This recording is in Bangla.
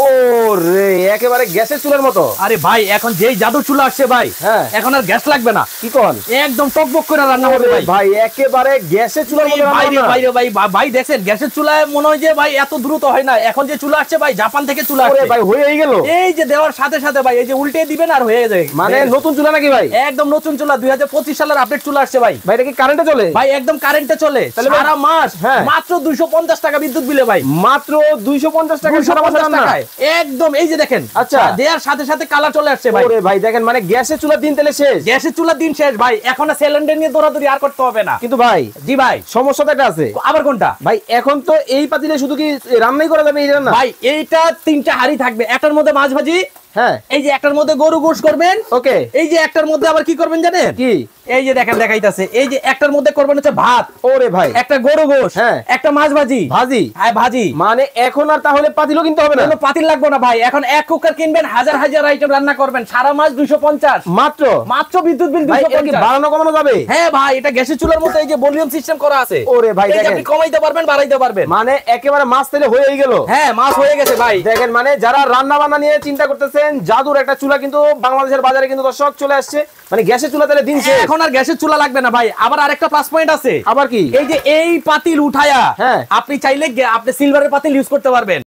ওরে একেবারে গ্যাসের চুলার মতো। আরে ভাই এখন যেই জাদু চুলা আসছে ভাই, হ্যাঁ এখন আর গ্যাস লাগবে না। কি কোন? একদম টকবক করে রান্না হবে ভাই। ভাই একেবারে গ্যাসের চুলার মতো ভাই রান্না। ভাই ভাই ভাই দেখেন গ্যাসের চুলায় মনে হয় যে ভাই এত দ্রুত হয় না। এখন যে চুলা আসছে ভাই জাপান থেকে চুলা আসছে ভাই, হয়েই গেল। এই যে দেওয়ার সাথে সাথে ভাই এই যে উল্টে দিবেন আর হয়ে যায়। মানে নতুন চুলা নাকি ভাই? একদম নতুন চুলা, 2025 সালের আপডেট চুলা আসছে ভাই। ভাই এটা কি কারেন্টে চলে? ভাই একদম কারেন্টে চলে। সারা মাস মাত্র 250 টাকা বিদ্যুৎ বিলে ভাই। মাত্র 250 টাকা সারা মাস টাকায় একদম। এই যে দেখেন, আচ্ছা দেওয়ার সাথে সাথে কালার চলে আসছে ভাই। ওরে ভাই দেখেন মানে গ্যাসের চুলার দিন তাহলে শেষ। গ্যাসের চুলার দিন শেষ ভাই। এখন সিলিন্ডার নিয়ে দৌড়াদৌড়ি আর করতে হবে না। কিন্তু ভাই, জি ভাই সমস্যা তো একটা আছে। আবার কোনটা? ভাই এখন তো এই পাতিলে শুধু কি রান্নাই করা যাবে? এই রান্না ভাই এইটা 3টা হাড়ি থাকবে, একটার মধ্যে মাছ ভাজি, হ্যাঁ এই যে একটার মধ্যে গরু গোশ করবেন, ওকে, এই যে একটার মধ্যে আবার কি করবেন জানেন? কি? এই যে দেখেন দেখাইতাছে, এই যে একটার মধ্যে করবেন হচ্ছে ভাত, ওরে ভাই একটা গরু গোশ, হ্যাঁ একটা মাছ ভাজি। ভাজি? হ্যাঁ ভাজি। মানে এখন আর তাহলে পাতিলও কিনতে হবে না? কোনো পাতিল লাগবে না ভাই। এখন এক কুকার কিনবেন, হাজার হাজার আইটেম রান্না করবেন, সারা মাস 250 মাত্র। মাত্র বিদ্যুৎ বিল ভাই এটা কি 250। বাড়ানো কমানো যাবে? হ্যাঁ ভাই এটা গ্যাসের চুলার মতো এই যে ভলিউম সিস্টেম করা আছে। ওরে ভাই এই যে দেখেন আপনি কমাইতে পারবেন বাড়াইতে পারবেন। মানে একেবারে মাছ তেলে হয়েই গেল। হ্যাঁ মাছ হয়ে গেছে ভাই। দেখেন মানে যারা রান্না বান্না নিয়ে চিন্তা করতেছেন, জাদুর একটা চুলা কিন্তু বাংলাদেশের বাজারে কিন্তু দর্শক চলে আসছে। মানে গ্যাসের চুলা তাহলে দিন শেষ। এখন আর গ্যাসের চুলা লাগবে না ভাই। আবার আরেকটা প্লাস পয়েন্ট আছে। আবার কি? এই যে এই পাতিল উঠায়া হ্যাঁ আপনি চাইলে আপনি সিলভারের পাতিল ইউজ করতে পারবেন।